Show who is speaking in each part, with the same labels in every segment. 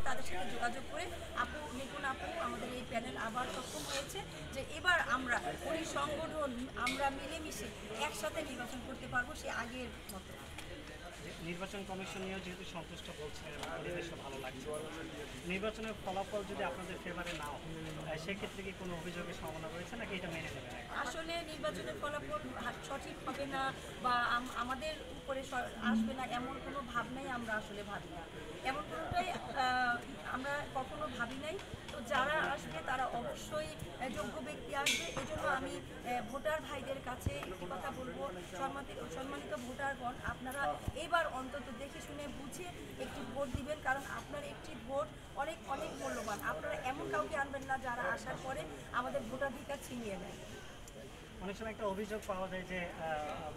Speaker 1: তাদের সাথে যোগাযোগ করে নিপুণ আপু আমাদের এই প্যানেল আবার সক্ষম হয়েছে যে এবার আমরা ওই সংগঠন আমরা মিলেমিশে একসাথে নির্বাচন করতে পারবো সে আগের মতো।
Speaker 2: নির্বাচন কমিশন নিয়েও যেহেতু সন্তুষ্ট বলছেন এবং পরিবেশও ভালো লাগছে, নির্বাচনের ফলাফল যদি আপনাদের ফেভারে না হয় সেক্ষেত্রে কি কোনো অভিযোগের সম্ভাবনা রয়েছে নাকি এটা মেনে নেবেন?
Speaker 1: আসলে নির্বাচনের ফলাফল সঠিক হবে না বা আমাদের উপরে আসবে না এমন কোনো ভাবনাই আমরা আসলে ভাবি না, এমন কোনোটাই আমরা কখনো ভাবি নাই। তো যারা আসবে তারা অবশ্যই যোগ্য ব্যক্তি আসবে। এজন্য আমি ভোটার ভাইদের কাছে একটি কথা বলবো, সম্মানিত ভোটারগণ, আপনারা এবার অন্তত দেখে শুনে বুঝে একটি ভোট দিবেন, কারণ আপনার একটি ভোট অনেক অনেক মূল্যবান। আপনারা এমন কাউকে আনবেন না যারা আসার পরে আমাদের ভোটাধিকার ছিনিয়ে নেয়।
Speaker 2: অনেক সময় একটা অভিযোগ পাওয়া যায় যে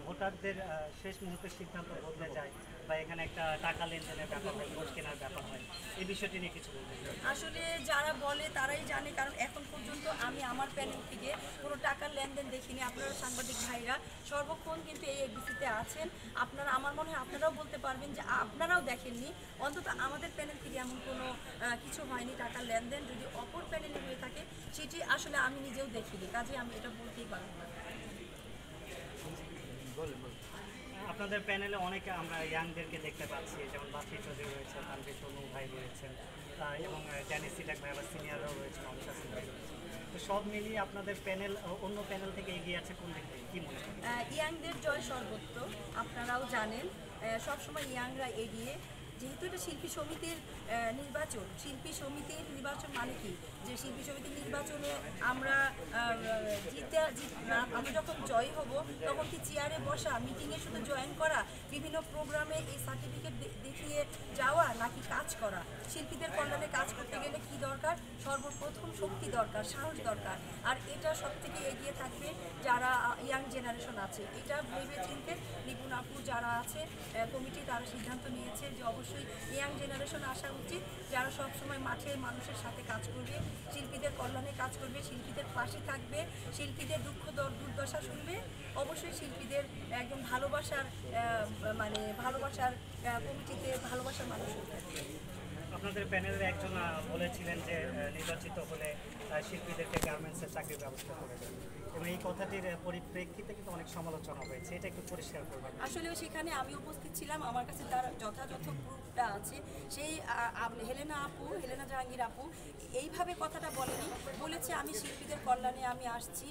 Speaker 2: ভোটারদের শেষ মুহূর্তে সিদ্ধান্ত বদলে যায় বা এখানে একটা টাকা লেনদেনের ব্যাপার হয়, ভোট কেনার ব্যাপার হয়, এই বিষয়টি নিয়ে কিছু বলবেন?
Speaker 1: আসলে যারা বলে তারাই জানে, কারণ এখন পর্যন্ত আমি আমার প্যানেল থেকে কোনো টাকার লেনদেন দেখিনি। আপনারা সাংবাদিক ভাইরা সর্বক্ষণ কিন্তু এই এফবিসিতে আছেন, আপনারা আমার মনে হয় আপনারাও বলতে পারবেন যে আপনারাও দেখেননি। অন্তত আমাদের প্যানেল থেকে এমন কোনো কিছু হয়নি টাকার লেনদেন। যদি অপর প্যানেলে হয়ে থাকে সেটি আসলে আমি নিজেও দেখিনি, কাজে আমি এটা বলতেই পারবো না।
Speaker 2: আপনাদের প্যানেলে অনেকে আমরা ইয়াংদেরকে দেখতে পাচ্ছি, যেমন বাসি চৌধুরী রয়েছেন, তানভীর তনু ভাই রয়েছেন এবং ড্যানি সিটাক ভাই আবার সিনিয়ররাও রয়েছেন, অমিতা সিং ভাই রয়েছেন। তো সব মিলিয়ে আপনাদের প্যানেল অন্য প্যানেল থেকে এগিয়ে আছে কোন দিক থেকে, কী মনে হয়?
Speaker 1: ইয়াংদের জয় সর্বত্র, আপনারাও জানেন সবসময় ইয়াংরা এগিয়ে। যেহেতু এটা শিল্পী সমিতির নির্বাচন, শিল্পী সমিতির নির্বাচন মানে কি, যে শিল্পী সমিতির নির্বাচনে আমরা আমরা যখন জয় হব তখন কি চেয়ারে বসা, মিটিংয়ে শুধু জয়েন করা, বিভিন্ন প্রোগ্রামে এই সার্টিফিকেট দেখিয়ে যাওয়া, নাকি কাজ করা? শিল্পীদের কল্যাণে কাজ করতে গেলে কি দরকার? সর্বপ্রথম শক্তি দরকার, সাহস দরকার। আর এটা সব থেকে এগিয়ে থাকবে যারা ইয়াং জেনারেশন আছে। এটা ভেবে চিনতে নিপুণ আপু যারা আছে কমিটি, তারা সিদ্ধান্ত নিয়েছে যে অবশ্যই ইয়াং জেনারেশন আসা উচিত, যারা সবসময় মাঠে মানুষের সাথে কাজ করবে, শিল্পীদের কল্যাণে কাজ করবে, শিল্পীদের পাশে থাকবে, শিল্পীদের দুঃখ দুর্দশা শুনবে, অবশ্যই শিল্পীদের একজন ভালোবাসার ভালোবাসার কমিটিতে ভালোবাসার মানুষ থাকবে।
Speaker 2: আপনাদের প্যানেলের একজন বলেছিলেন যে নির্বাচিত হলে শিল্পীদেরকে গার্মেন্টসের চাকরির ব্যবস্থা করে দেন, এবং এই কথাটির পরিপ্রেক্ষিতে কিন্তু অনেক সমালোচনা হয়েছে, এটা একটু পরিষ্কার করবেন?
Speaker 1: আসলেও সেখানে আমি উপস্থিত ছিলাম, আমার কাছে তার যথাযথ প্রুফটা আছে। সেই হেলেনা জাহাঙ্গীর আপু এইভাবে কথাটা বলেনি, বলেছে আমি শিল্পীদের কল্যাণে আমি আসছি,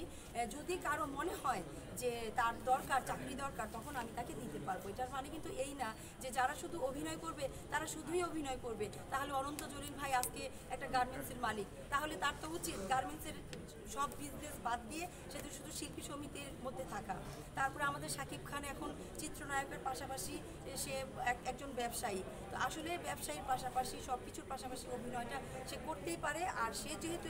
Speaker 1: যদি কারো মনে হয় যে তার দরকার, চাকরি দরকার, তখন আমি তাকে দিতে পারবো। এটার মানে কিন্তু এই না যে যারা শুধু অভিনয় করবে তারা শুধুই অভিনয় করবে। তাহলে অনন্ত জলিল ভাই আজকে একটা গার্মেন্টসের মালিক, তাহলে তার তো উচিত গার্মেন্টসের সব বিজনেস বাদ দিয়ে সে তো শুধু শিল্পী সমিতির মধ্যে থাকা। তারপরে আমাদের শাকিব খান এখন চিত্রনায়কের পাশাপাশি সে একজন ব্যবসায়ী। তো আসলে ব্যবসায়ীর পাশাপাশি সব কিছুর পাশাপাশি অভিনয়টা সে করতেই পারে। আর সে যেহেতু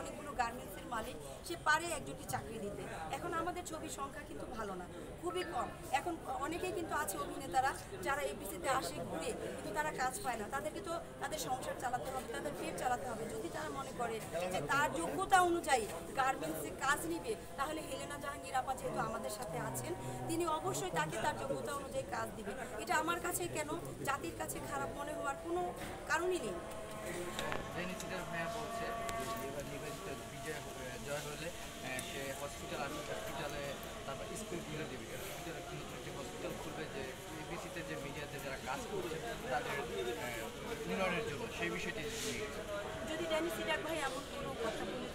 Speaker 1: অনেকগুলো গার্মেন্টসের মালিক, সে পারে একজনকে চাকরি দিতে। এখন আমাদের ছবির সংখ্যা কিন্তু ভালো না, খুবই কম। এখন অনেকেই কিন্তু আছে অভিনেতারা যারা এফবিসিতে আসে ঘুরে, কিন্তু তারা কাজ পায় না। তাদেরকে তো তাদের সংসার চালাতে হবে, তাদের পেট চালাতে হবে। যদি তারা মনে করে যে তার যোগ্যতা অনুযায়ী গার্মেন্টসে কাজ নিবে, তাহলে হেলেনা জাহাঙ্গীর আপা যেহেতু আমাদের সাথে আছেন, তিনি অবশ্যই তাকে তার যোগ্যতা অনুযায়ী কাজ দিবে। এটা আমার কাছে কেন জাতির কাছে খারাপ মনে হওয়ার কোনো কারণই নেই।
Speaker 3: বলছে এবার নির্বাচিত জয় হলে সে হসপিটালে তারপর স্কুল খুলে দেবে, হসপিটাল খুলবে, যে এবিসিতে যে মিডিয়াতে যারা কাজ করছে তাদের উন্নয়নের জন্য, সেই বিষয়টি
Speaker 1: যদি ড্যানি সিটাক ভাই এমন কোনো কথা বলে